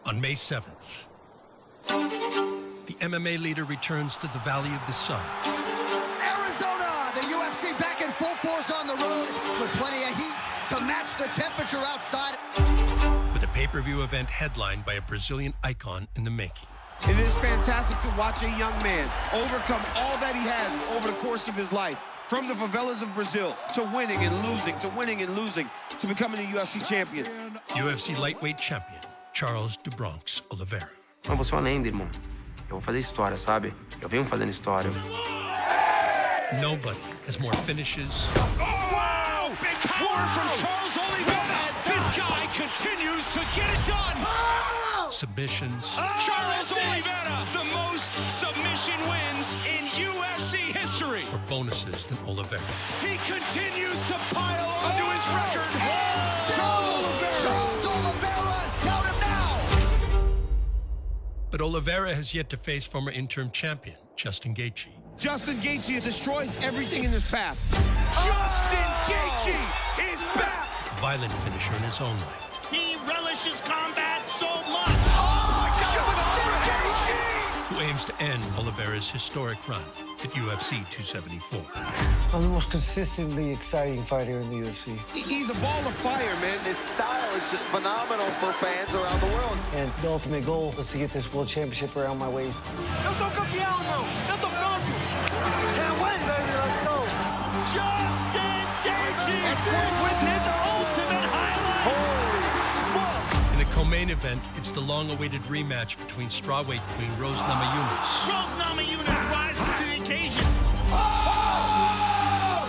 On May 7th, the MMA leader returns to the Valley of the Sun. Arizona, the UFC back in full force on the road with plenty of heat to match the temperature outside. With a pay-per-view event headlined by a Brazilian icon in the making. It is fantastic to watch a young man overcome all that he has over the course of his life. From the favelas of Brazil to winning and losing, to winning and losing, to becoming a UFC champion. UFC lightweight champion, Charles do Bronx Oliveira. Eu vou ser uma lenda, irmão. Eu vou fazer história, sabe? Eu venho fazendo história. Nobody has more finishes. Wow! Big power from Charles Oliveira. This guy continues to get it done. Submissions. Charles Oliveira, the most submission wins in UFC history. Or bonuses than Oliveira. He continues to pile onto his record. Charles Oliveira, count him now. But Oliveira has yet to face former interim champion, Justin Gaethje. Justin Gaethje destroys everything in his path. Justin Gaethje is back. A violent finisher in his own right. He relishes combat so much. Oh, my God, Gaethje! Who aims to end Oliveira's historic run at UFC 274. I'm the most consistently exciting fighter in the UFC. He's a ball of fire, man. His style is just phenomenal for fans around the world. And the ultimate goal is to get this world championship around my waist. Eu sou campeão, irmão. Eu tô pronto. Can't wait, baby. Let's go. Justin Gaethje with his ultimate highlight. Holy smoke! In a co-main event, it's the long-awaited rematch between strawweight queen Rose Namajunas. Rose Namajunas rises to the occasion.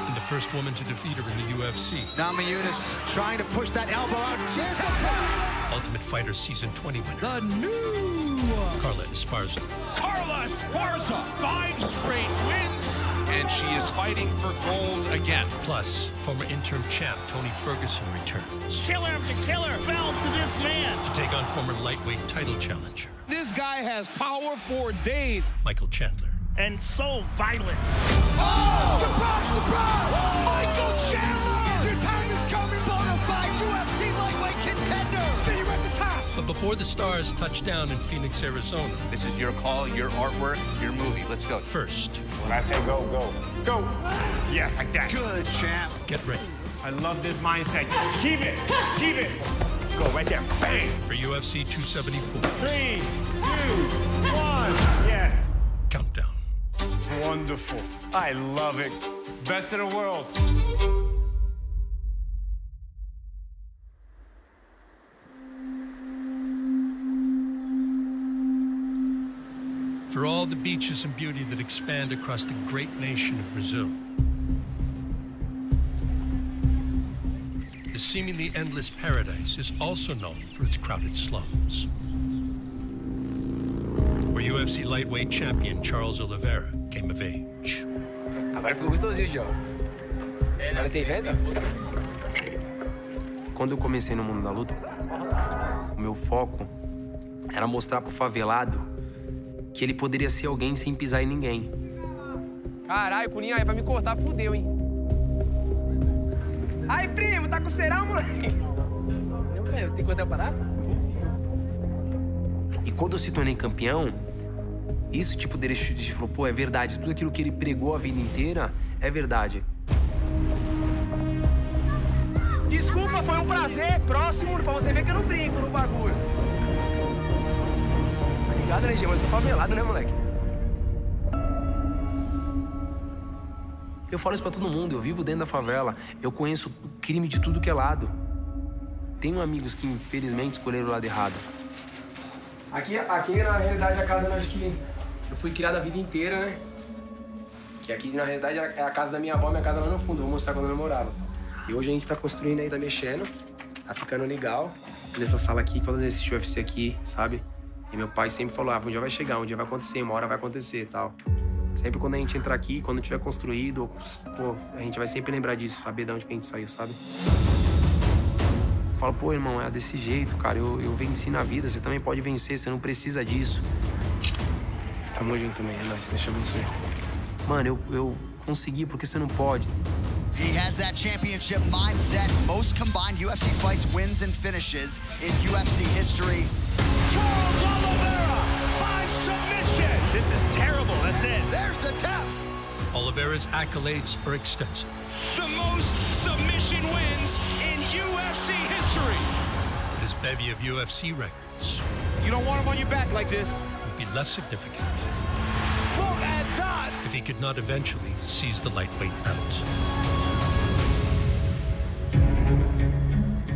And the first woman to defeat her in the UFC. Namajunas trying to push that elbow out. Just tap. Ultimate Fighter Season 20 winner. The new Carla Esparza. Carla Esparza, 5 straight wins. And she is fighting for gold again. Plus, former interim champ Tony Ferguson returns Killer after killer fell to this man. to take on former lightweight title challenger This guy has power for days. Michael Chandler. And so violent. Oh! Surprise, surprise! Michael Chandler! Your time is coming, bona fide UFC lightweight contender! See you at the top! But before the stars touch down in Phoenix, Arizona, This is your call, your artwork, your movie. Let's go. first, When I say go, go. Go! Yes, like that. Good, champ. get ready I love this mindset. Keep it. Keep it. Go right there. Bang! for UFC 274 3, 2, 1. Yes. Countdown. Wonderful. I love it. Best in the world. For all the beaches and beauty that expand across the great nation of Brazil, the seemingly endless paradise is also known for its crowded slums, where UFC lightweight champion Charles Oliveira came of age. Agora ficou gostosinho, João. Agora tem venda? Quando eu comecei no mundo da luta, o meu foco era mostrar pro favelado que ele poderia ser alguém sem pisar em ninguém. Caralho, Cuninha, aí vai me cortar, fudeu, hein? Ai, primo, tá com serão, moleque? Eu tenho quanto tempo parar? E quando eu se tornei campeão, isso, tipo, dele falou, pô, é verdade. Tudo aquilo que ele pregou a vida inteira é verdade. Desculpa, foi um prazer. Próximo, pra você ver que eu não brinco no bagulho. Tá ligado, né, Gê? Eu sou favelado, né, moleque? Eu falo isso pra todo mundo. Eu vivo dentro da favela. Eu conheço o crime de tudo que é lado. Tenho amigos que, infelizmente, escolheram o lado errado. Aqui na realidade, a casa, acho que eu fui criado a vida inteira, né? Que aqui, na realidade, é a casa da minha avó, minha casa lá no fundo. Vou mostrar quando eu morava. E hoje a gente tá construindo aí, tá mexendo. Tá ficando legal. Nessa sala aqui, quando eu assisti o UFC aqui, sabe? E meu pai sempre falou, um dia vai chegar, um dia vai acontecer, uma hora vai acontecer e tal. Sempre quando a gente entrar aqui, quando tiver construído, pô, a gente vai sempre lembrar disso, saber de onde que a gente saiu, sabe? Eu falo, pô, irmão, é desse jeito, cara. Eu venci na vida, você também pode vencer, você não precisa disso. Tamo junto também, é nóis, deixa eu abençoar. Mano, eu consegui porque você não pode. He has that championship mindset. Most combined UFC fights, wins, and finishes in UFC history. Charles Oliveira by submission. This is terrible. That's it. There's the tap. Oliveira's accolades are extensive. The most submission wins in UFC history. His bevy of UFC records You don't want him on your back like this. would be less significant Look at that. if he could not eventually seize the lightweight belt.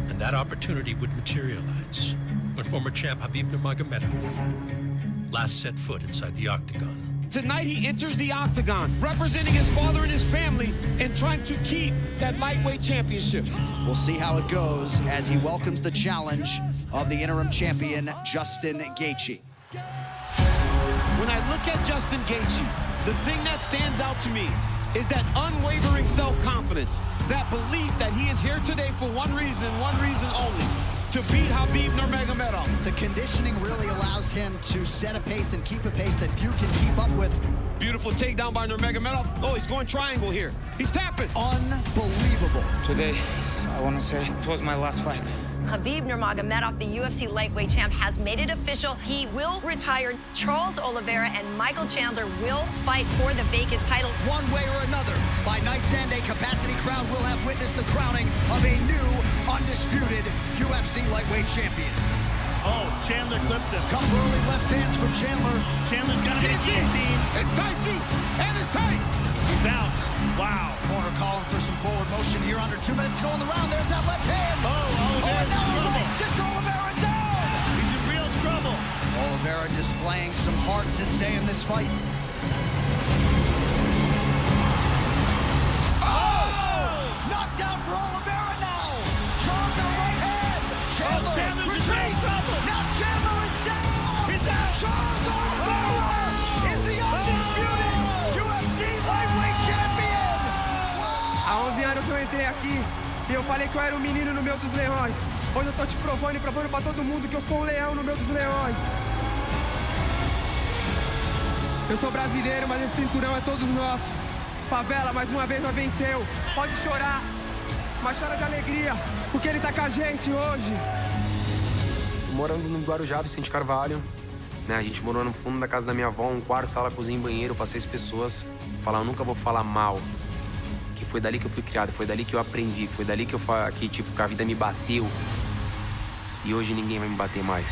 And that opportunity would materialize when former champ Khabib Nurmagomedov last set foot inside the octagon. Tonight he enters the octagon, representing his father and his family and trying to keep that lightweight championship. We'll see how it goes as he welcomes the challenge of the interim champion, Justin Gaethje. When I look at Justin Gaethje, the thing that stands out to me is that unwavering self-confidence, that belief that he is here today for one reason only, to beat Khabib Nurmagomedov. The conditioning really allows him to set a pace and keep a pace that few can keep up with. Beautiful takedown by Nurmagomedov. Oh, he's going triangle here. He's tapping. Unbelievable. Today, I want to say it was my last fight. Khabib Nurmagomedov, the UFC lightweight champ, has made it official. He will retire. Charles Oliveira and Michael Chandler will fight for the vacant title. One way or another, by night's end, a capacity crowd will have witnessed the crowning of a new, undisputed UFC lightweight champion. Oh, Chandler clips him. Couple early left hands from Chandler. Chandler's got a guillotine. It's tight, too. And it's tight. He's out. Wow. Corner calling for some forward motion here. Under 2 minutes to go in the round. There's that left hand. Oh, Oliveira's and now in he trouble. right sits Oliveira down. He's in real trouble. Oliveira displaying some heart to stay in this fight. Knockdown for Oliveira now. Charles on right hand. Chandler Chandler's in retreats. trouble. Now Chandler is down. He's down. Charles Oliveira is the undisputed UFC lightweight champion. Há 11 anos eu entrei aqui e eu falei que eu era um menino no meio dos leões. Hoje eu tô te provando e provando pra todo mundo que eu sou um leão no meio dos leões. Eu sou brasileiro, mas esse cinturão é todo nosso. Favela, mais uma vez, nós venceu. Pode chorar, mas chora de alegria, porque ele tá com a gente hoje. Morando no Guarujá, Vicente Carvalho, né? A gente morou no fundo da casa da minha avó, um quarto, sala, cozinha e banheiro pra 6 pessoas. Eu nunca vou falar mal. Que foi dali que eu fui criado, foi dali que eu aprendi, foi dali que que a vida me bateu. E hoje ninguém vai me bater mais.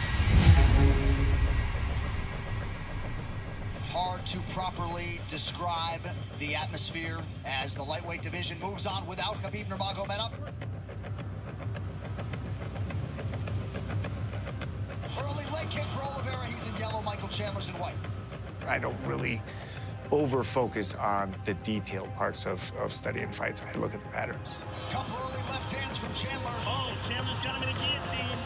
Hard to properly describe the atmosphere as the lightweight division moves on without Khabib Nurmagomedov. Early leg kick for Oliveira. He's in yellow. Michael Chandler's in white. I don't really over-focus on the detailed parts of studying fights. I look at the patterns. Couple early left hands from Chandler. Oh, Chandler's got him in a guillotine.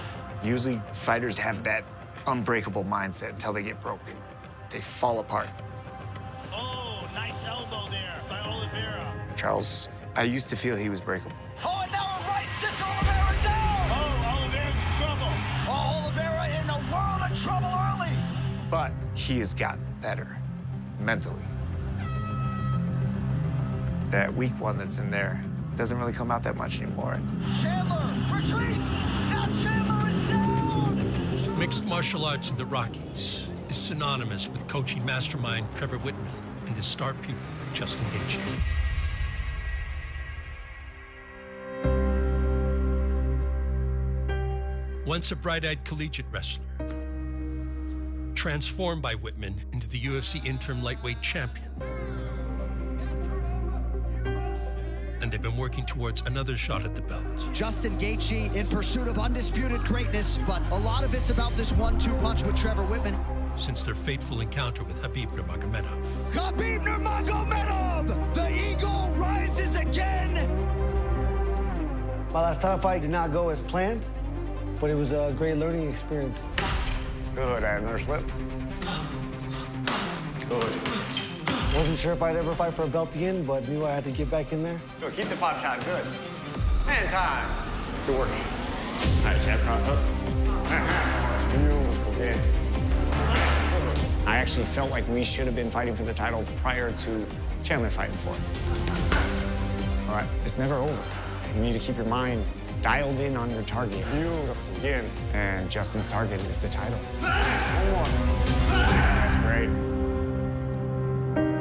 Usually, fighters have that unbreakable mindset until they get broke. They fall apart. Oh, nice elbow there by Oliveira. Charles, I used to feel he was breakable. Oh, and now a right sits Oliveira down. Oh, Oliveira's in trouble. Oh, Oliveira in a world of trouble early. But he has gotten better mentally. That weak one that's in there doesn't really come out that much anymore. Chandler retreats. Now Chandler is down. Mixed martial arts in the Rockies is synonymous with coaching mastermind Trevor Whitman and his star pupil, Justin Gaethje. Once a bright-eyed collegiate wrestler, transformed by Whitman into the UFC interim lightweight champion. And they've been working towards another shot at the belt. Justin Gaethje in pursuit of undisputed greatness, but a lot of it's about this 1-2 punch with Trevor Whitman. Since their fateful encounter with Khabib Nurmagomedov. Khabib Nurmagomedov! The eagle rises again! My last title fight did not go as planned, but it was a great learning experience. Good, I had another slip. Good. Wasn't sure if I'd ever fight for a belt again, but knew I had to get back in there. Good, keep the pop shot, good. And time. Good work. All right, jab cross hook. That's beautiful, good. I actually felt like we should have been fighting for the title prior to Chandler fighting for it. but it's never over. You need to keep your mind dialed in on your target. Beautiful again. And Justin's target is the title. One more. That's great.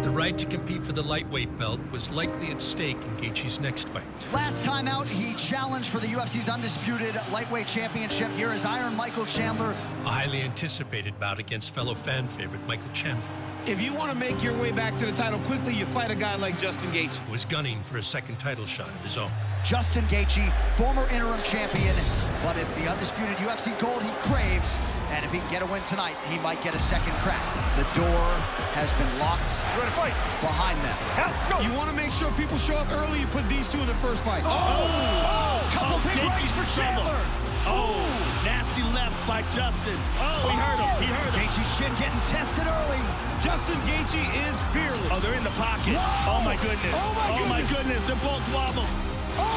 The right to compete for the lightweight belt was likely at stake in Gaethje's next fight. Last time out, he challenged for the UFC's undisputed lightweight championship. Here is Iron Michael Chandler. A highly anticipated bout against fellow fan favorite Michael Chandler. If you want to make your way back to the title quickly, you fight a guy like Justin Gaethje. Who was gunning for a second title shot of his own. Justin Gaethje, former interim champion, but it's the undisputed UFC gold he craves. And if he can get a win tonight, he might get a second crack. The door has been locked behind them. Let's go. You want to make sure people show up early. You put these two in the first fight. Couple big rights for Chandler. Nasty left by Justin. He hurt him. He hurt him. Gaethje's shin getting tested early. Justin Gaethje is fearless. They're in the pocket. Whoa. Oh, my goodness. Oh, my goodness. They're both wobbled.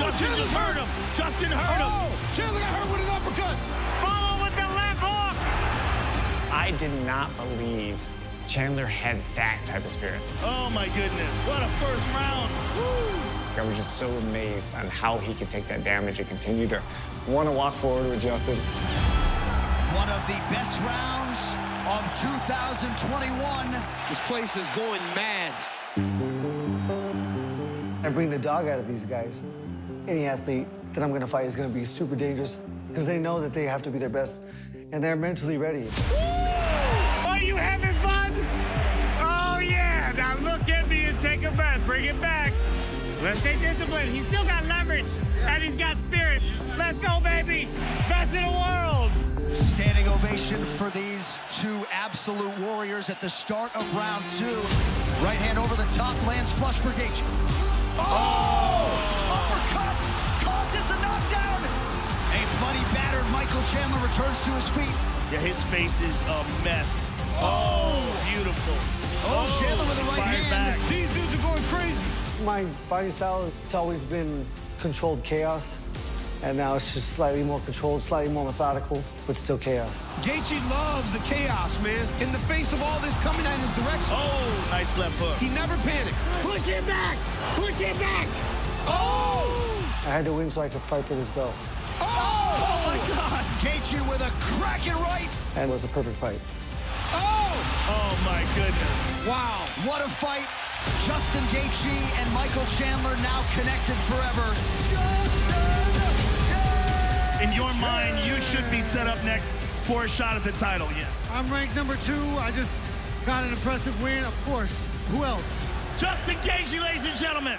Justin just hurt him. Justin hurt him. Chandler got hurt with an uppercut. Follow with the left hook. I did not believe Chandler had that type of spirit. Oh, my goodness. What a first round. Woo. I was just so amazed on how he could take that damage and continue to want to walk forward with Justin. One of the best rounds of 2021. This place is going mad. I bring the dog out of these guys. Any athlete that I'm gonna fight is gonna be super dangerous because they know that they have to be their best and they're mentally ready. Are you having fun? Oh, yeah. Now look at me and take a breath. Bring it back. Let's stay disciplined. He's still got leverage, and he's got spirit. Let's go, baby. Best in the world. Standing ovation for these two absolute warriors at the start of round 2. Right hand over the top, lands flush for Gaethje. Uppercut causes the knockdown. A bloody, battered Michael Chandler returns to his feet. Yeah, his face is a mess. Beautiful. Chandler with the right hand. Back. These dudes are going crazy. My fighting style, it's always been controlled chaos, and now it's just slightly more controlled, slightly more methodical, but still chaos. Gaethje loves the chaos, man. In the face of all this coming at his direction. Nice left hook. He never panics. Push it back. Push it back. I had to win so I could fight for this belt, Oh my God. Gaethje with a cracking right. and it was a perfect fight. Oh, my goodness. Wow. What a fight. Justin Gaethje and Michael Chandler now connected forever. In your mind, you should be set up next for a shot at the title. Yeah. I'm ranked number 2. I just got an impressive win, of course. Who else? Justin Gaethje, ladies and gentlemen.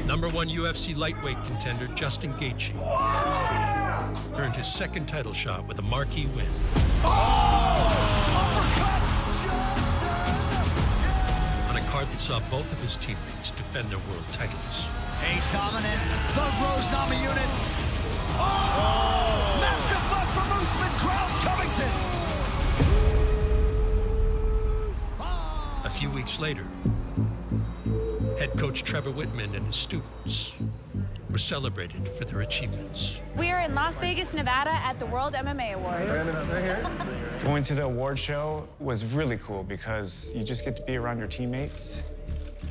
Number 1 UFC lightweight contender Justin Gaethje earned his second title shot with a marquee win. On a card that saw both of his teammates defend their world titles. A dominant Thug Rose Namajunas. Massive left from Usman, Krause Covington. A few weeks later, head coach Trevor Whitman and his students were celebrated for their achievements. We are in Las Vegas, Nevada at the World MMA Awards. Going to the award show was really cool because you just get to be around your teammates,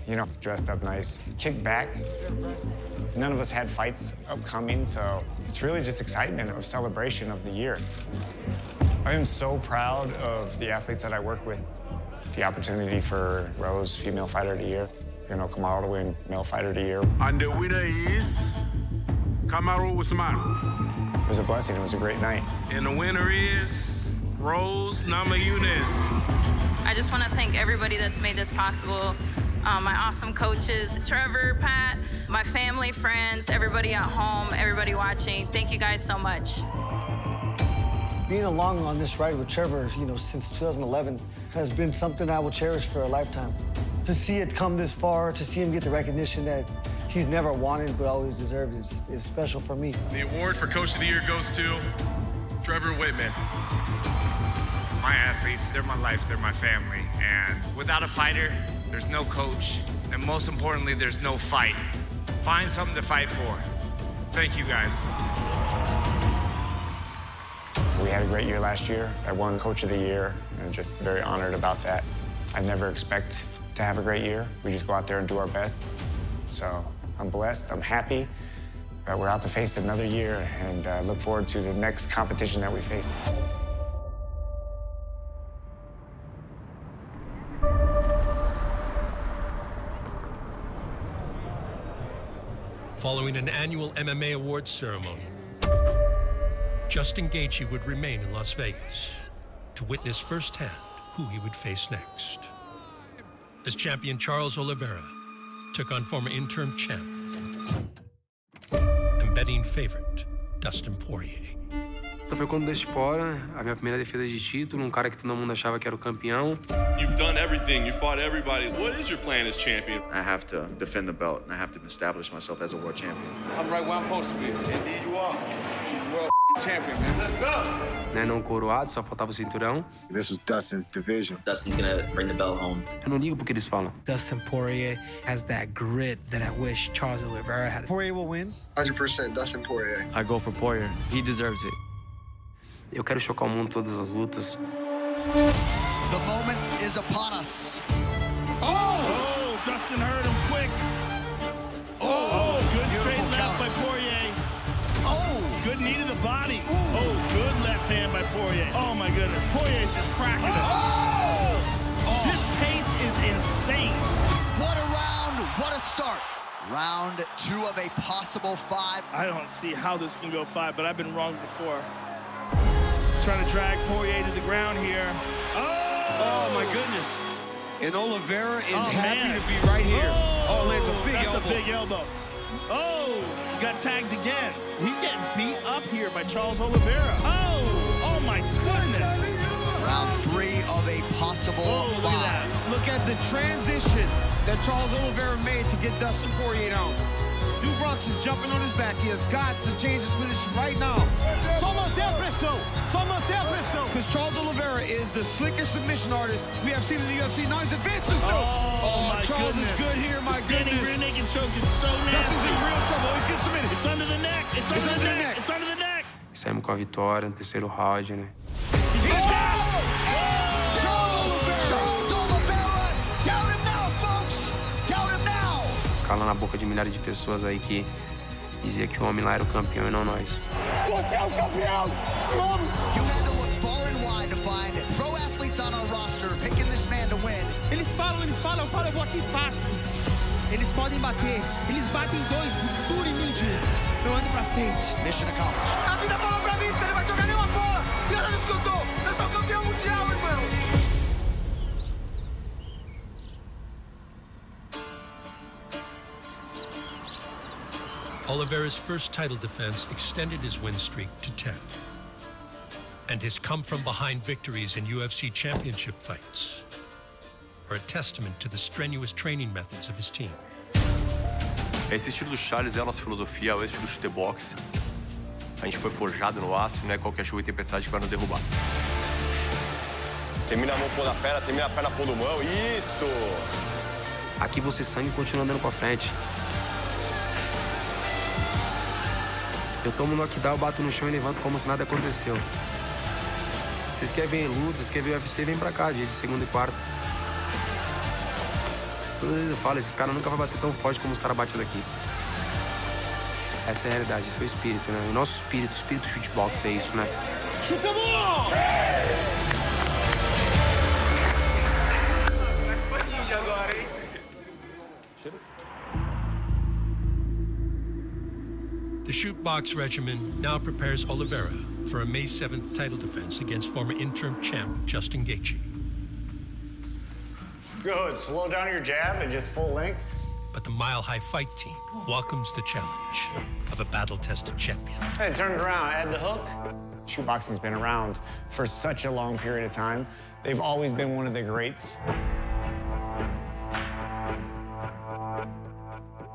you know, dressed up nice, kick back. None of us had fights upcoming, so it's really just excitement of celebration of the year. I am so proud of the athletes that I work with. The opportunity for Rose Female Fighter of the Year, you know, Kamaru to win Male Fighter of the Year. And the winner is Kamaru Usman. It was a blessing. It was a great night. And the winner is Rose Namajunas. I just want to thank everybody that's made this possible. My awesome coaches, Trevor, Pat, my family, friends, everybody at home, everybody watching. Thank you guys so much. Being along on this ride with Trevor, you know, since 2011 has been something I will cherish for a lifetime. To see it come this far, to see him get the recognition that he's never wanted but always deserved is special for me. The award for Coach of the Year goes to Trevor Whitman. My athletes, they're my life, they're my family. And without a fighter, there's no coach. And most importantly, there's no fight. Find something to fight for. Thank you, guys. We had a great year last year. I won Coach of the Year, and I'm just very honored about that. I never expect to have a great year. We just go out there and do our best. So I'm blessed, I'm happy. We're out to face another year, and look forward to the next competition that we face. Following an annual MMA awards ceremony, Justin Gaethje would remain in Las Vegas to witness firsthand who he would face next. As champion Charles Oliveira took on former interim champ and betting favorite Dustin Poirier. Foi contra o Despora, a minha primeira defesa de título, cara que todo mundo achava que era o campeão. You've done everything, you fought everybody. What is your plan as champion? I have to defend the belt, and I have to establish myself as a world champion. I'm right where I'm supposed to be. Indeed you are. World champion, man. Let's go! Né, não coroado, só faltava o cinturão. This is Dustin's division. Dustin's gonna bring the belt home. Eu não ligo porque eles falam. Dustin Poirier has that grit that I wish Charles Oliveira had. Poirier will win? 100% Dustin Poirier. I go for Poirier. He deserves it. Eu quero chocar o mundo todas as lutas. The moment is upon us. Oh! Dustin hurt him quick. Oh, good straight left by Poirier. Oh! Good knee to the body. Oh, good left hand by Poirier. Oh, my goodness. Poirier's just cracking him. Oh! This pace is insane. What a round. What a start. Round 2 of a possible 5. I don't see how this can go 5, but I've been wrong before. Trying to drag Poirier to the ground here. Oh my goodness. And Oliveira is happy to be right here. Oh, lands a big elbow. That's a big elbow. Oh, got tagged again. He's getting beat up here by Charles Oliveira. Oh my goodness. Round 3 of a possible 5. Look at the transition that Charles Oliveira made to get Dustin Poirier down. New Bronx is jumping on his back. He has got to change his position right now. Só manter a pressão. Só manter a pressão. Because Charles Oliveira is the slickest submission artist we have seen in the UFC. Now he's advanced this dude. Oh my Charles goodness. is good here, my Standing goodness. rear naked choke is so nasty. Dustin's in real trouble. He's getting submitted. It's under the neck. It's under the neck. It's under the neck. Saímos com a vitória no terceiro round, né? He's down! It's Charles Oliveira! Down him now, folks! Down him now! Cala na boca de milhares de pessoas aí que dizia que o homem lá era o campeão e não nós. Você é o campeão! Te amo! You had to look far and wide to find pro athletes on our roster picking this man to win. Eles falam, eu vou aqui fácil. Eles podem bater, eles batem 2, duro em mim, eu ando pra frente. Mission accomplished. A vida falou pra mim, você não vai jogar nenhuma bola. E ela não escutou, eu sou campeão mundial, irmão. Oliveira's first title defense extended his win streak to 10. And his come-from-behind victories in UFC championship fights are a testament to the strenuous training methods of his team. Esse estilo do Charles é a nossa filosofia, é o estilo do chute box. A gente foi forjado no aço, não é qualquer chuva e tempestade que vai nos derrubar. Termina a mão pôr na perna, termina a perna pôr no mão, isso! Aqui você sangue e continua andando pra frente. Eu tomo no knockdown, bato no chão e levanto como se nada aconteceu. Vocês querem ver luta, vocês querem ver UFC, vem pra cá, dia de segunda e quarta. Todas as vezes eu falo, esses caras nunca vão bater tão forte como os caras batem daqui. Essa é a realidade, esse é o espírito, né? O nosso espírito, o espírito do shootbox é isso, né? Chuta a bola! The shootbox regimen now prepares Oliveira for a May 7th title defense against former interim champ Justin Gaethje. Good. Slow down your jab and just full length. But the Mile High Fight team welcomes the challenge of a battle-tested champion. Hey, turn it around. Add the hook. Shootboxing's been around for such a long period of time. They've always been one of the greats.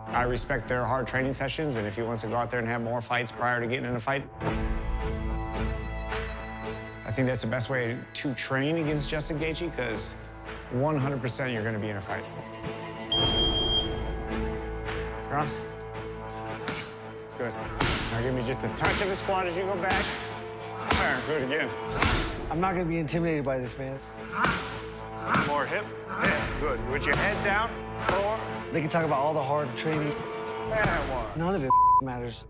I respect their hard training sessions, and if he wants to go out there and have more fights prior to getting in a fight, I think that's the best way to train against Justin Gaethje, because 100% you're going to be in a fight. Cross. That's good. Now give me just a touch of a squat as you go back. Good again. I'm not going to be intimidated by this, man. More hip. Yeah, good. With your head down. 4. They can talk about all the hard training. And 1. None of it matters.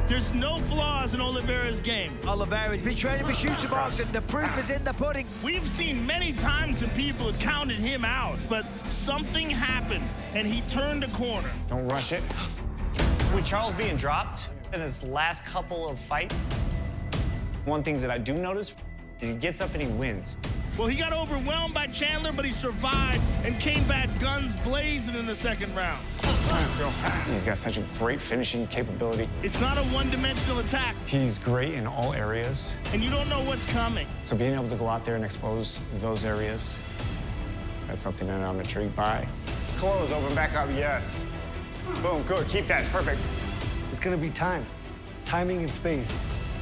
There's no flaws in Oliveira's game. Oliveira's been training for shooter boxing. The proof is in the pudding. We've seen many times when people have counted him out, but something happened, and he turned a corner. Don't rush it. With Charles being dropped in his last couple of fights, one thing that I do notice is he gets up and he wins. Well, he got overwhelmed by Chandler, but he survived and came back guns blazing in the second round. He's got such a great finishing capability. It's not a one-dimensional attack. He's great in all areas. And you don't know what's coming. So being able to go out there and expose those areas, that's something that I'm intrigued by. Close, open back up, yes. Boom, good, keep that, it's perfect. It's going to be time. Timing and space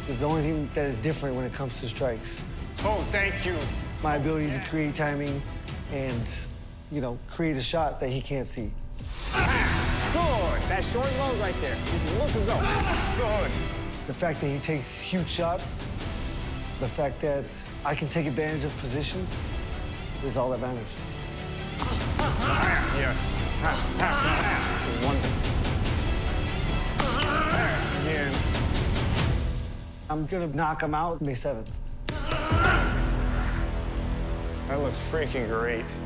is the only thing that is different when it comes to strikes. Oh, thank you. My ability to create timing and, you know, create a shot that he can't see. Good. That short low right there. Look and go. Good. The fact that he takes huge shots, the fact that I can take advantage of positions is all that matters. Yes. One. Again. I'm going to knock him out May 7th. That looks freaking great.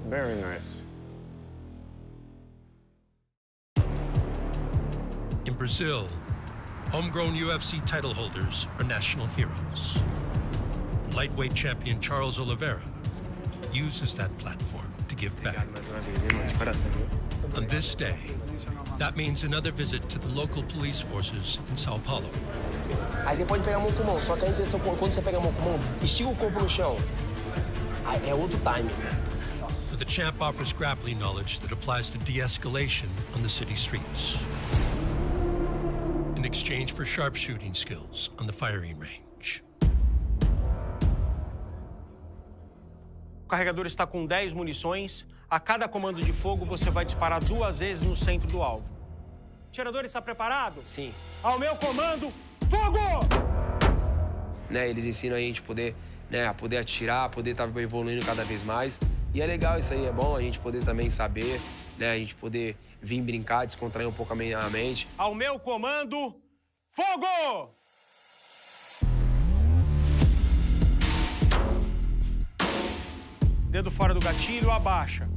Very nice. In Brazil, homegrown UFC title holders are national heroes. Lightweight champion Charles Oliveira uses that platform to give back. On this day, that means another visit to the local police forces in Sao Paulo. Aí você pode pegar mão com mão, só que a intenção, quando você pega mão com mão, estica o corpo no chão. Aí é outro timing. The champ offers grappling knowledge that applies to de-escalation on the city streets, in exchange for sharpshooting skills on the firing range. O carregador está com 10 munições. A cada comando de fogo, você vai disparar 2 vezes no centro do alvo. O atirador está preparado? Sim. Ao meu comando, fogo! Né, eles ensinam a gente a poder atirar, a poder estar evoluindo cada vez mais. E é legal isso aí, é bom a gente poder também saber, né, a gente poder vir brincar, descontrair um pouco a mente. Ao meu comando, fogo! Dedo fora do gatilho, abaixa.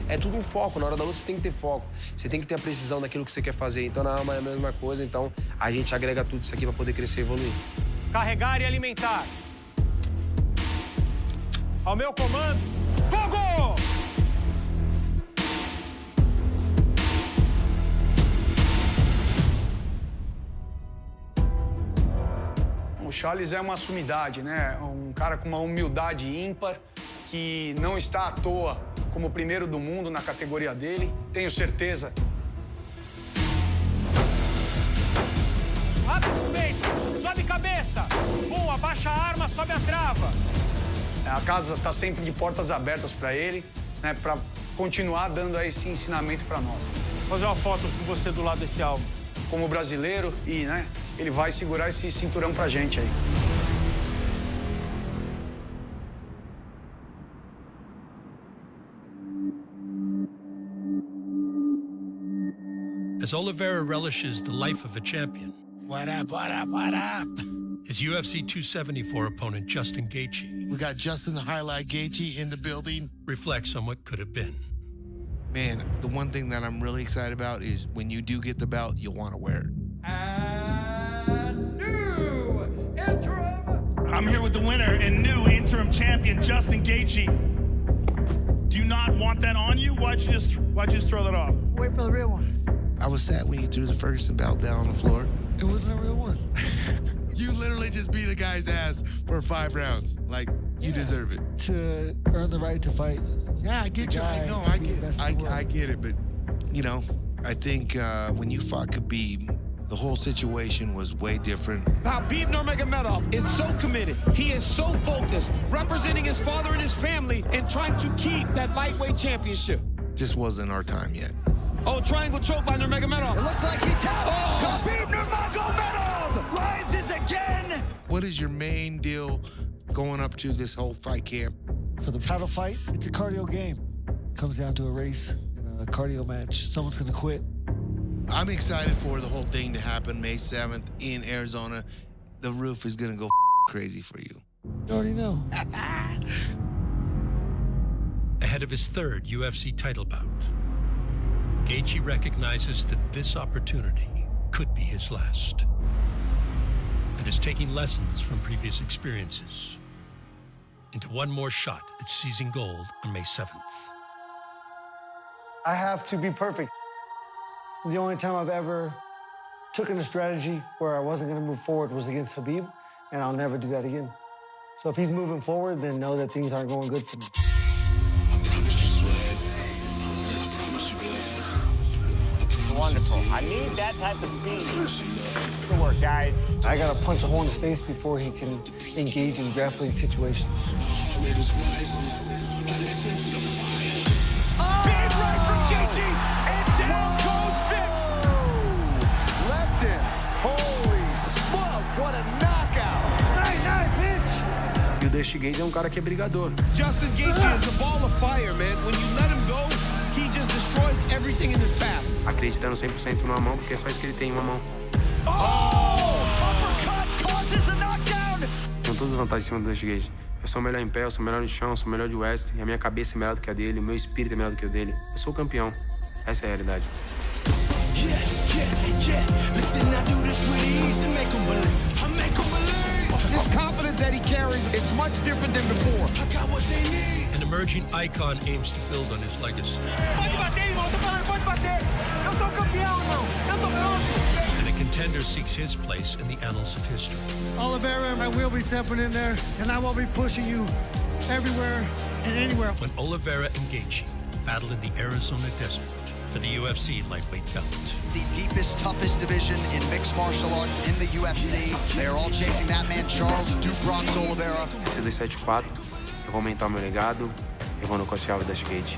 É tudo um foco, na hora da luta você tem que ter foco. Você tem que ter a precisão daquilo que você quer fazer. Então na arma é a mesma coisa, então a gente agrega tudo isso aqui para poder crescer e evoluir. Carregar e alimentar. Ao meu comando, fogo! O Charles é uma sumidade, né? Um cara com uma humildade ímpar, que não está à toa como o primeiro do mundo na categoria dele. Tenho certeza. Rápido no peito, sobe cabeça. Bom, abaixa a arma, sobe a trava. A casa está sempre de portas abertas para ele, né? Para continuar dando esse ensinamento para nós. Vou fazer uma foto com você do lado desse alvo. Como brasileiro e, né? Ele vai segurar esse cinturão pra gente aí. As Oliveira relishes the life of a champion, What up, what up, what up? his UFC 274 opponent, Justin Gaethje, We got Justin the Highlight Gaethje in the building. reflects on what could have been. Man, the one thing that I'm really excited about is when you do get the belt, you'll want to wear it. I'm here with the winner and new interim champion, Justin Gaethje. Do you not want that on you? Why'd you just throw that off? Wait for the real one. I was sad when you threw the Ferguson belt down on the floor. It wasn't a real one. You literally just beat a guy's ass for 5 rounds. Like, you deserve it. To earn the right to fight. Yeah, I get you. I know, I get it. But, you know, I think when you fought Khabib, The whole situation was way different. Khabib Nurmagomedov is so committed. He is so focused, representing his father and his family and trying to keep that lightweight championship. Just wasn't our time yet. Oh, triangle choke by Nurmagomedov. It looks like he tapped. Oh. Khabib Nurmagomedov rises again. What is your main deal going up to this whole fight camp? For the title fight, it's a cardio game. It comes down to a race and a cardio match. Someone's gonna quit. I'm excited for the whole thing to happen May 7th in Arizona. The roof is gonna go crazy for you. You already know. Ahead of his third UFC title bout, Gaethje recognizes that this opportunity could be his last and is taking lessons from previous experiences into one more shot at seizing gold on May 7th. I have to be perfect. The only time I've ever taken a strategy where I wasn't gonna move forward was against Khabib, and I'll never do that again. So if he's moving forward, then know that things aren't going good for me. Wonderful. I need that type of speed. Good work, guys. I gotta punch a hole in his face before he can engage in grappling situations. Big right from Gaethje, and down goes Vic. Left him. Holy smoke, what a knockout. Nice pitch. E o Dustin Gaethje é um cara que é brigador. Justin Gaethje is a ball of fire, man. When you let him go, he just destroys everything in his path. Acreditando 100% numa mão, porque é só isso que ele tem em uma mão. Oh! Uppercut causes the knockdown. Tem todas as vantagens em cima do Dustin Gaethje. Eu sou o melhor em pé, eu sou o melhor no chão, eu sou o melhor de West, e a minha cabeça é melhor do que a dele, o meu espírito é melhor do que o dele. Eu sou o campeão. Essa é a realidade. This confidence that he carries, it's much different than before. An emerging icon aims to build on his legacy. And a contender seeks his place in the annals of history. Oliveira, I will be stepping in there, and I will be pushing you everywhere and anywhere. When Oliveira and Gaethje battle in the Arizona desert for the UFC lightweight belt. The deepest, toughest division in mixed martial arts in the UFC. They are all chasing that man, Charles Duke Bronx Oliveira. Se eu 274, eu vou aumentar o meu legado, eu vou nocautear o Dustin Gaethje.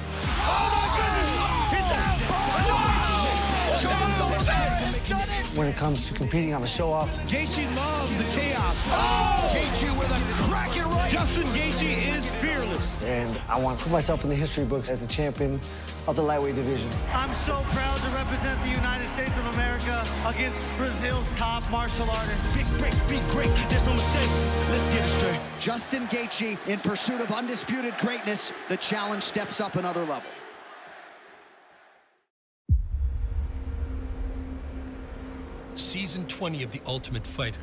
When it comes to competing, I'm a show-off. Gaethje loves the chaos. Gaethje with a cracking right. Justin Gaethje is fearless. And I want to put myself in the history books as a champion of the lightweight division. I'm so proud to represent the United States of America against Brazil's top martial artists. Big breaks, be great. There's no mistakes. Let's get it straight. Justin Gaethje in pursuit of undisputed greatness. The challenge steps up another level. Season 20 of The Ultimate Fighter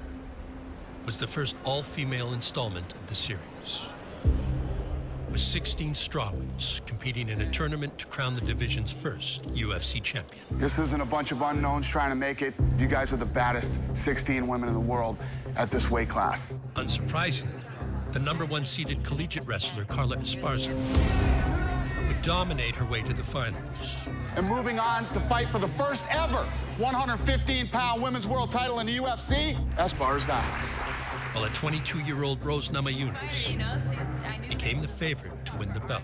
was the first all-female installment of the series, with 16 strawweights competing in a tournament to crown the division's first UFC champion. This isn't a bunch of unknowns trying to make it. You guys are the baddest 16 women in the world at this weight class. Unsurprisingly, the #1 seeded collegiate wrestler Carla Esparza would dominate her way to the finals. And moving on to fight for the first ever 115-pound women's world title in the UFC, Esparza. While a 22-year-old Rose Namajunas became the favorite to win the belt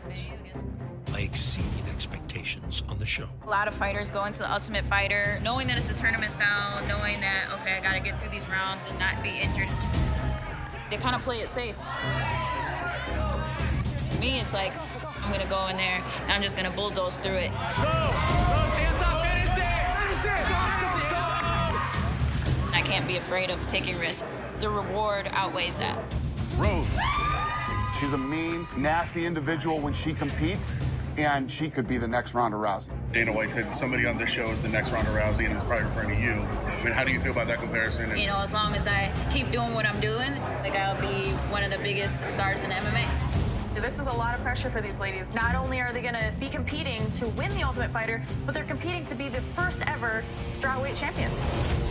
by exceeding expectations on the show. A lot of fighters go into the Ultimate Fighter knowing that it's a tournament style, knowing that, okay, I gotta get through these rounds and not be injured. They kind of play it safe. For me, it's like, I'm gonna go in there and I'm just gonna bulldoze through it. I can't be afraid of taking risks. The reward outweighs that. Rose, she's a mean, nasty individual when she competes, and she could be the next Ronda Rousey. Dana White said somebody on this show is the next Ronda Rousey, and I'm probably referring to you. I mean, how do you feel about that comparison? You know, as long as I keep doing what I'm doing, like I'll be one of the biggest stars in MMA. This is a lot of pressure for these ladies. Not only are they going to be competing to win the Ultimate Fighter, but they're competing to be the first ever strawweight champion.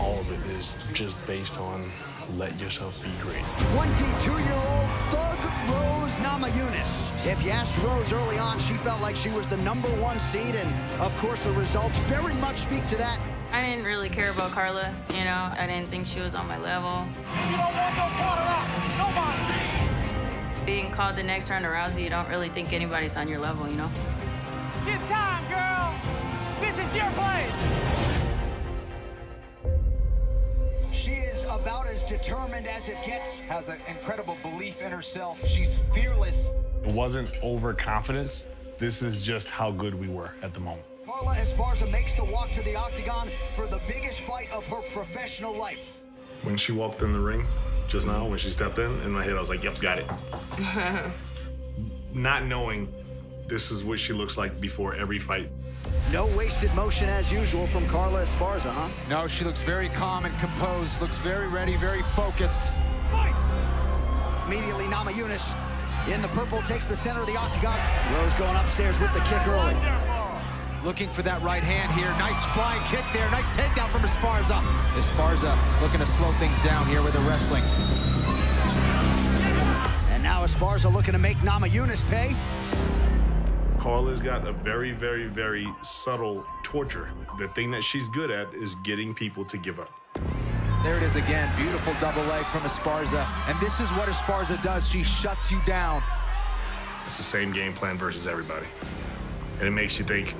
All of it is just based on let yourself be great. 22-year-old Thug Rose Namajunas. If you asked Rose early on, she felt like she was the #1 seed, and of course the results very much speak to that. I didn't really care about Carla, you know. I didn't think she was on my level. She don't want no part of that. Nobody. Being called the next Ronda Rousey, you don't really think anybody's on your level, you know? Get time, girl. This is your place. She is about as determined as it gets. Has an incredible belief in herself. She's fearless. It wasn't overconfidence. This is just how good we were at the moment. Carla Esparza makes the walk to the octagon for the biggest fight of her professional life. When she walked in the ring just now, when she stepped in my head, I was like, yep, got it. Not knowing this is what she looks like before every fight. No wasted motion as usual from Carla Esparza, huh? No, she looks very calm and composed, looks very ready, very focused. Fight! Immediately, Namajunas in the purple takes the center of the octagon. Rose going upstairs with the kick early. Looking for that right hand here. Nice flying kick there. Nice takedown from Esparza. Esparza looking to slow things down here with the wrestling. And now Esparza looking to make Namajunas pay. Carla's got a very, very, very subtle torture. The thing that she's good at is getting people to give up. There it is again. Beautiful double leg from Esparza. And this is what Esparza does. She shuts you down. It's the same game plan versus everybody. And it makes you think,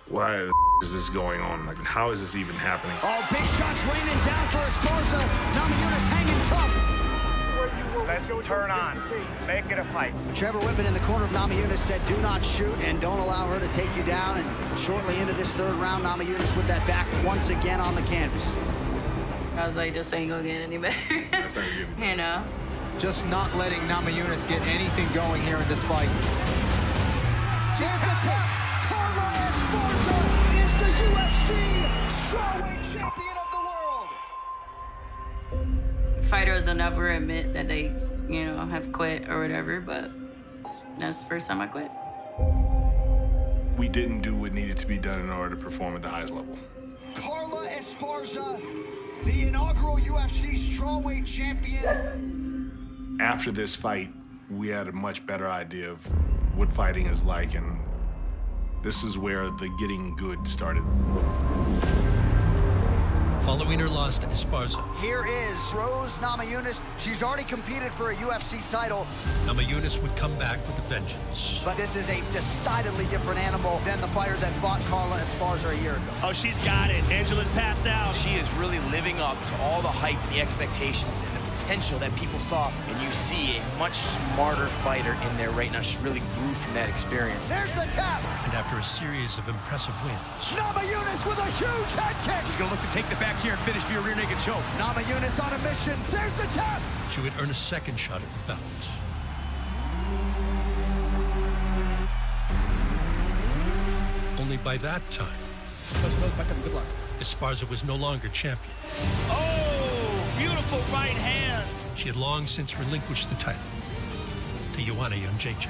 why the is this going on? Like, how is this even happening? Oh, big shots raining down for Esparza. Namajunas hanging tough. Let's turn on. Make it a fight. Trevor Whitman in the corner of Namajunas said, do not shoot and don't allow her to take you down. And shortly into this third round, Namajunas with that back once again on the canvas. I was like, this ain't gonna get any better. You know? Just not letting Namajunas get anything going here in this fight. She's tapped out. Carla Esparza is the UFC strawweight champion of the world. Fighters will never admit that they, you know, have quit or whatever, but that's the first time I quit. We didn't do what needed to be done in order to perform at the highest level. Carla Esparza, the inaugural UFC strawweight champion. After this fight, we had a much better idea of what fighting is like, and this is where the getting good started. Following her loss to Esparza, here is Rose Namajunas. She's already competed for a UFC title. Namajunas would come back with a vengeance. But this is a decidedly different animal than the fighter that fought Carla Esparza a year ago. Oh, she's got it. Angela's passed out. She is really living up to all the hype and the expectations and the potential that people saw. And you see a much smarter fighter in there right now. She really grew from that experience. There's the tap. And after a series of impressive wins, Namajunas with a huge head kick. She's gonna look to take the back here and finish via rear naked choke. Namajunas on a mission. There's the tap. she would earn a second shot at the belt. Only by that time, Good luck. Esparza was no longer champion. Oh, beautiful right hand. She had long since relinquished the title to Joanna Jędrzejczyk.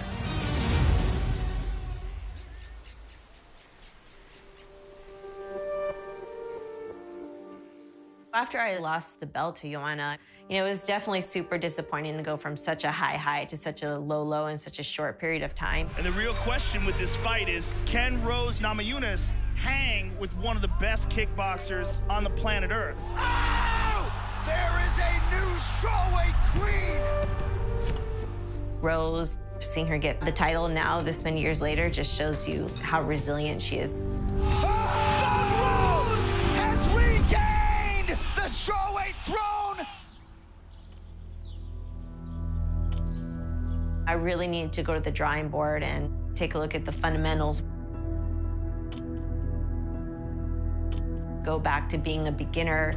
After I lost the belt to Joanna, it was definitely super disappointing to go from such a high to such a low in such a short period of time. And the real question with this fight is, can Rose Namajunas hang with one of the best kickboxers on the planet Earth? Oh! There is a new strawweight queen! Rose, seeing her get the title now this many years later just shows you how resilient she is. Strawweight throne! I really need to go to the drawing board and take a look at the fundamentals. Go back to being a beginner.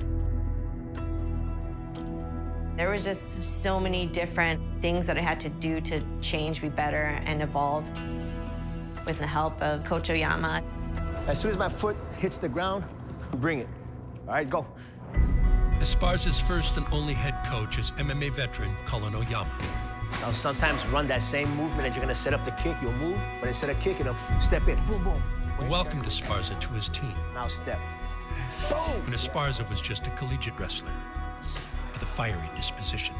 There was just so many different things that I had to do to change, be better, and evolve. With the help of Coach Oyama. As soon as my foot hits the ground, bring it. All right, go. Esparza's first and only head coach is MMA veteran Colin Oyama. Now, sometimes run that same movement that you're going to set up the kick, you'll move, but instead of kicking them, step in. Boom, boom. Who welcomed Esparza to his team. Now step. Boom! When Esparza was just a collegiate wrestler with a fiery disposition.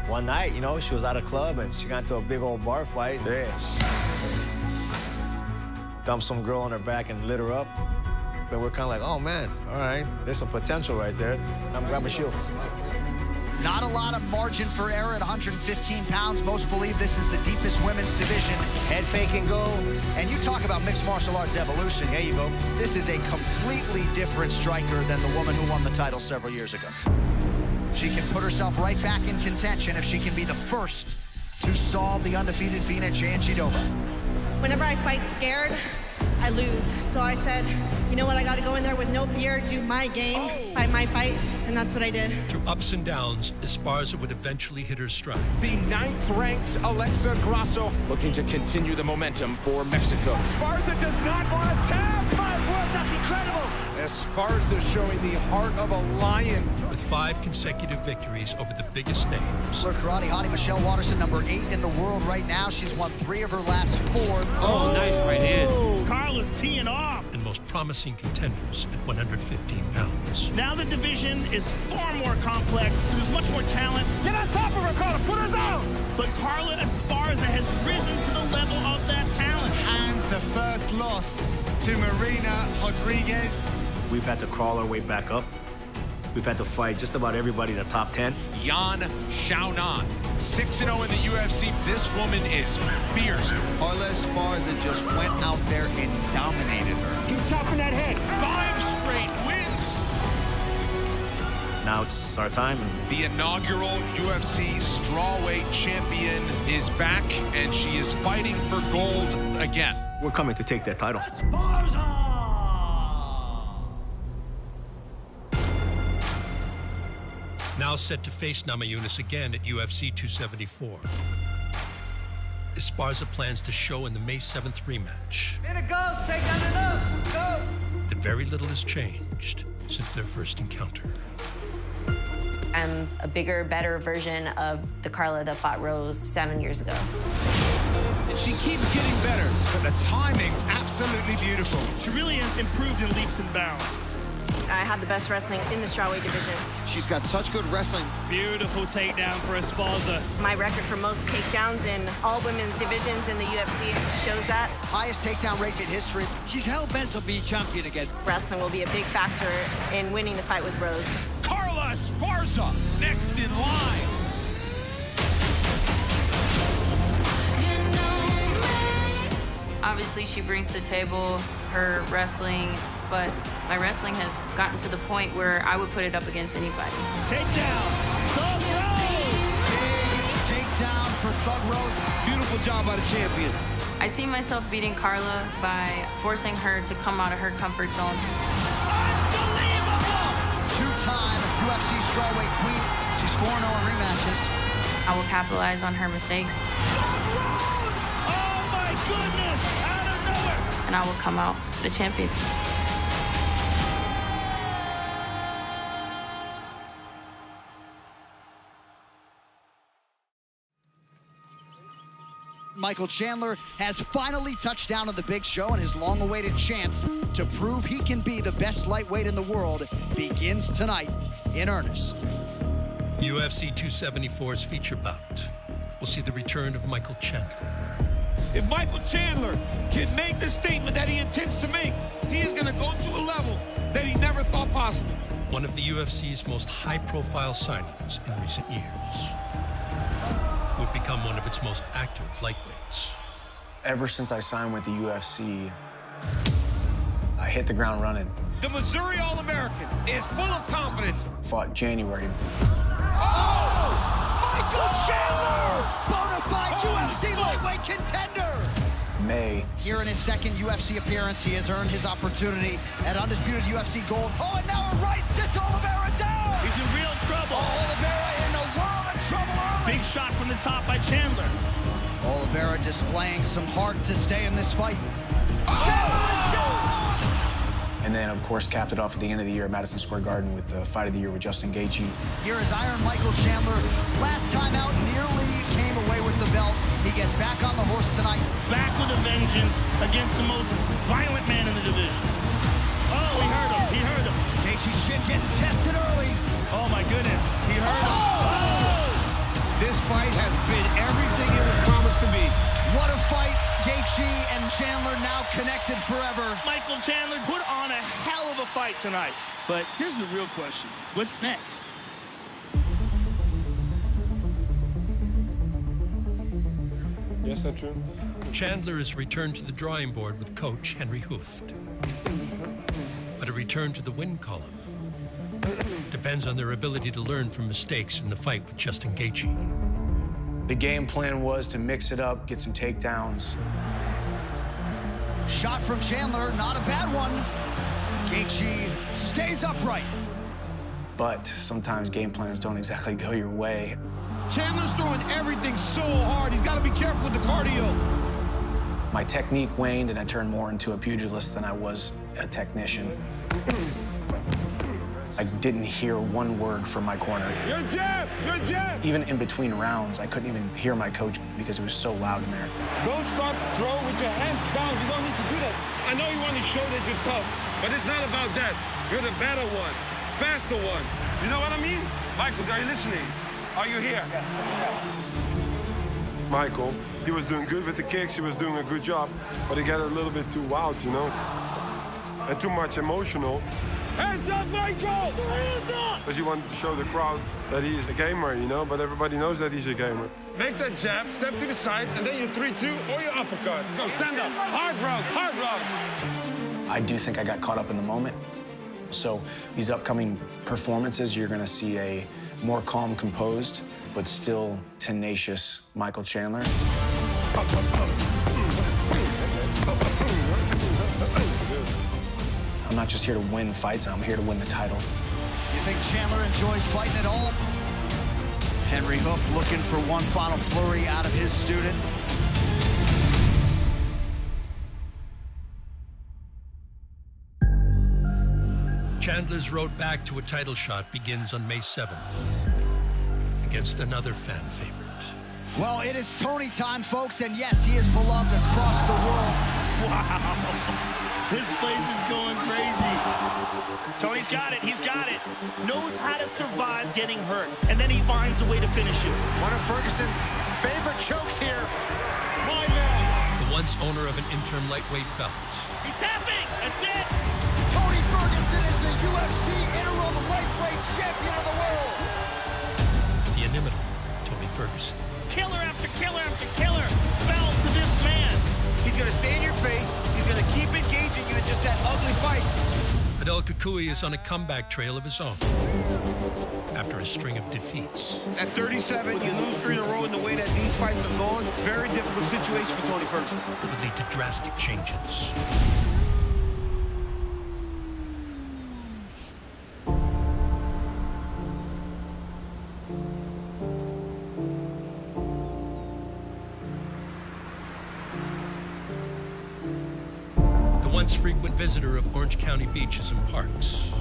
One night, she was at a club and she got into a big old bar fight. Yeah. Dumped some girl on her back and lit her up. And we're kind of like, oh, man, all right, there's some potential right there. I'm grabbing a shield. Not a lot of margin for error at 115 pounds. Most believe this is the deepest women's division. Head fake and go. And you talk about mixed martial arts evolution. There you go. This is a completely different striker than the woman who won the title several years ago. She can put herself right back in contention if she can be the first to solve the undefeated Virna Jandiroba. Whenever I fight scared, I lose. So I said, you know what, I got to go in there with no fear, do my game, fight my fight, and that's what I did. Through ups and downs, Esparza would eventually hit her stride. The 9th-ranked Alexa Grasso looking to continue the momentum for Mexico. Esparza does not want to tap. My word, that's incredible. Esparza showing the heart of a lion. With 5 consecutive victories over the biggest names. Karate Hottie Michelle Waterson, number 8 in the world right now. She's won 3 of her last 4. Oh, nice right hand. Carla's teeing off. And most promising contenders at 115 pounds. Now the division is far more complex. There's much more talent. Get on top of her, Carla. Put her down. But Carla Esparza has risen to the level of that talent. Hands the first loss to Marina Rodriguez. We've had to crawl our way back up. We've had to fight just about everybody in the top 10. Yan Xiaonan, 6-0 in the UFC. This woman is fierce. Carla Esparza just went out there and dominated her. Keep chopping that head. 5 straight wins. Now it's our time. The inaugural UFC strawweight champion is back, and she is fighting for gold again. We're coming to take that title. Now set to face Namajunas again at UFC 274. Esparza plans to show in the May 7th rematch that very little has changed since their first encounter. I'm a bigger, better version of the Carla that fought Rose 7 years ago. And she keeps getting better. But the timing, absolutely beautiful. She really has improved in leaps and bounds. I have the best wrestling in the strawweight division. She's got such good wrestling. Beautiful takedown for Esparza. My record for most takedowns in all women's divisions in the UFC shows that. Highest takedown rate in history. She's hell-bent on being champion again. Wrestling will be a big factor in winning the fight with Rose. Carla Esparza, next in line. Obviously, she brings to the table her wrestling, but my wrestling has gotten to the point where I would put it up against anybody. Takedown, Thug Rose! Big takedown for Thug Rose. Beautiful job by the champion. I see myself beating Carla by forcing her to come out of her comfort zone. Unbelievable! 2-time UFC strawweight queen. She's 4-0 in rematches. I will capitalize on her mistakes. Oh my goodness! Out of nowhere! And I will come out the champion. Michael Chandler has finally touched down on the big show, and his long-awaited chance to prove he can be the best lightweight in the world begins tonight in earnest. UFC 274's feature bout. We'll see the return of Michael Chandler. If Michael Chandler can make the statement that he intends to make, he is going to go to a level that he never thought possible. One of the UFC's most high-profile signings in recent years. Would become one of its most active lightweights. Ever since I signed with the UFC, I hit the ground running. The Missouri All-American is full of confidence. Fought January. Oh! Michael Chandler! Bonafide UFC lightweight contender! May. Here in his second UFC appearance, he has earned his opportunity at Undisputed UFC Gold. Oh, and now a right sits Oliveira down! He's in real trouble. Oliveira in a world of trouble early. Big shot from the top by Chandler. Oliveira displaying some heart to stay in this fight. Chandler is down! And then, of course, capped it off at the end of the year at Madison Square Garden with the Fight of the Year with Justin Gaethje. Here is Iron Michael Chandler. Last time out, nearly came away with the belt. He gets back on the horse tonight. Back with a vengeance against the most violent man in the division. Oh, he heard him. He heard him. Gaethje's shin getting tested early. Oh, my goodness. He heard him. Oh! This fight has been everything it was promised to be. What a fight. Gaethje and Chandler now connected forever. Michael Chandler put on a hell of a fight tonight. But here's the real question. What's next? Yes, that's true. Chandler has returned to the drawing board with coach Henry Hooft. But a return to the win column depends on their ability to learn from mistakes in the fight with Justin Gaethje. The game plan was to mix it up, get some takedowns. Shot from Chandler, not a bad one. Gaethje stays upright. But sometimes game plans don't exactly go your way. Chandler's throwing everything so hard. He's got to be careful with the cardio. My technique waned, and I turned more into a pugilist than I was a technician. I didn't hear one word from my corner. Your jab! Your jab! Even in between rounds, I couldn't even hear my coach because it was so loud in there. Don't start throwing with your hands down. You don't need to do that. I know you want to show that you're tough, but it's not about that. You're the better one, faster one. You know what I mean? Michael, are you listening? Are you here? Yes. Michael, he was doing good with the kicks. He was doing a good job, but he got a little bit too wild, you know, and too much emotional. Hands up, Michael! Hands up! Because he wanted to show the crowd that he's a gamer, you know, but everybody knows that he's a gamer. Make that jab, step to the side, and then your 3-2 or your uppercut. Go, stand up. Hard round, hard round. I do think I got caught up in the moment. So these upcoming performances, you're going to see a more calm, composed, but still tenacious Michael Chandler. I'm not just here to win fights, I'm here to win the title. You think Chandler enjoys fighting at all? Henry Hooft looking for one final flurry out of his student. Chandler's road back to a title shot begins on May 7th against another fan favorite. Well, it is Tony time, folks, and yes, he is beloved across the world. Wow. This place is going crazy. Tony's got it. He's got it. Knows how to survive getting hurt, and then he finds a way to finish it. One of Ferguson's favorite chokes here. My man. The once owner of an interim lightweight belt. He's tapping. That's it. Tony Ferguson is the UFC interim lightweight champion of the world. The inimitable Tony Ferguson. Killer after killer after killer fell to this man. He's going to stay in your face. He's going to keep engaging you in just that ugly fight. But El Cucuy is on a comeback trail of his own after a string of defeats. At 37, you lose 3 in a row in the way that these fights are going. It's a very difficult situation for Tony Ferguson. It would lead to drastic changes. Once frequent visitor of Orange County beaches and parks,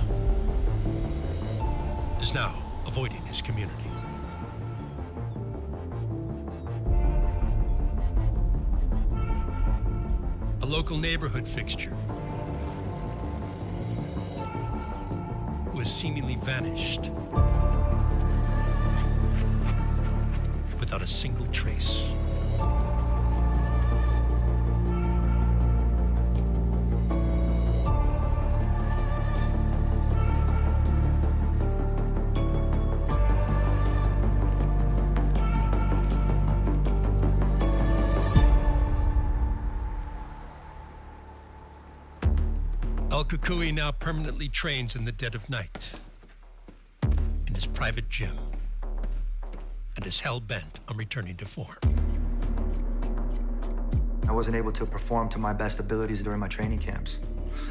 is now avoiding his community. A local neighborhood fixture who has seemingly vanished without a single trace. El Cucuy now permanently trains in the dead of night in his private gym and is hell-bent on returning to form. I wasn't able to perform to my best abilities during my training camps.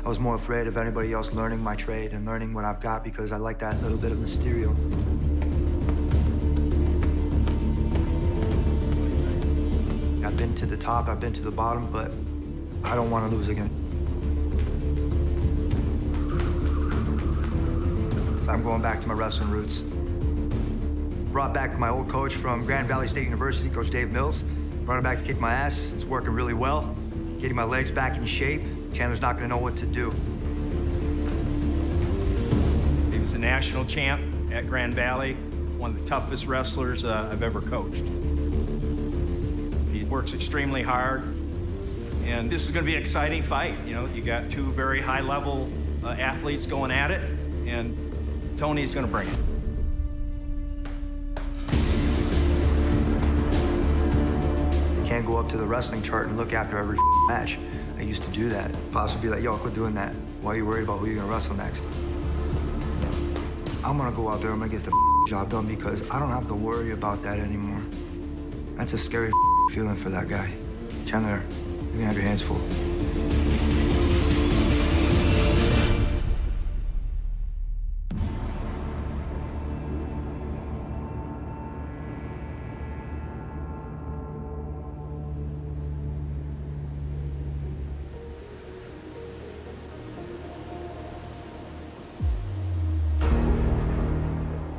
I was more afraid of anybody else learning my trade and learning what I've got because I like that little bit of mysterio. I've been to the top, I've been to the bottom, but I don't want to lose again. So I'm going back to my wrestling roots. Brought back my old coach from Grand Valley State University, Coach Dave Mills. Brought him back to kick my ass. It's working really well. Getting my legs back in shape. Chandler's not gonna know what to do. He was a national champ at Grand Valley, one of the toughest wrestlers I've ever coached. He works extremely hard. And this is going to be an exciting fight. You know, you got two very high-level athletes going at it, and Tony's going to bring it. You can't go up to the wrestling chart and look after every match. I used to do that. Possibly be like, yo, quit doing that. Why are you worried about who you're going to wrestle next? I'm going to go out there, I'm going to get the job done because I don't have to worry about that anymore. That's a scary feeling for that guy. Chandler, you're gonna have your hands full.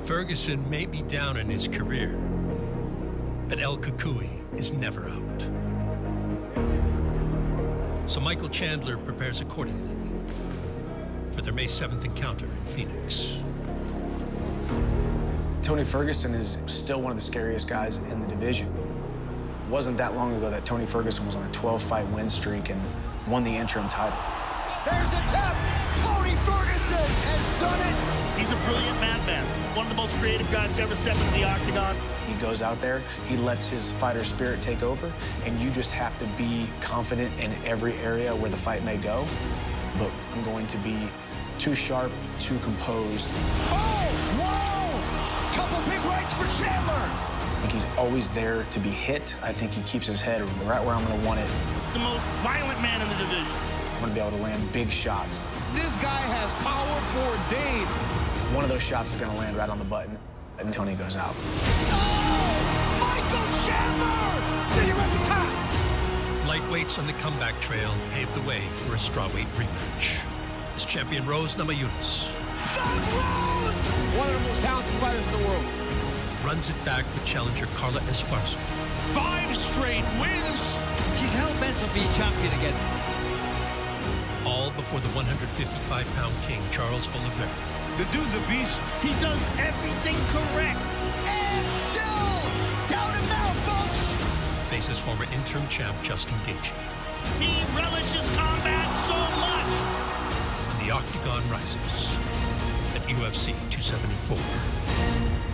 Ferguson may be down in his career, but El Cucuy is never out. So Michael Chandler prepares accordingly for their May 7th encounter in Phoenix. Tony Ferguson is still one of the scariest guys in the division. It wasn't that long ago that Tony Ferguson was on a 12-fight win streak and won the interim title. There's the tap! Tony Ferguson has done it! He's a brilliant madman. One of the most creative guys to ever step into the octagon. He goes out there, he lets his fighter spirit take over, and you just have to be confident in every area where the fight may go. But I'm going to be too sharp, too composed. Oh, whoa! Couple big rights for Chandler! I think he's always there to be hit. I think he keeps his head right where I'm going to want it. The most violent man in the division. I'm going to be able to land big shots. This guy has power for days. One of those shots is going to land right on the button, and Tony goes out. Michael Chandler! See you at the top! Lightweights on the comeback trail paved the way for a strawweight rematch. As champion Rose Namajunas one of the most talented fighters in the world, runs it back with challenger Carla Esparza. 5 straight wins! She's hell-bent on being champion again. All before the 155-pound king, Charles Oliveira. The dude's a beast. He does everything correct. And still down and now, folks! Faces former interim champ Justin Gaethje. He relishes combat so much. And the octagon rises at UFC 274.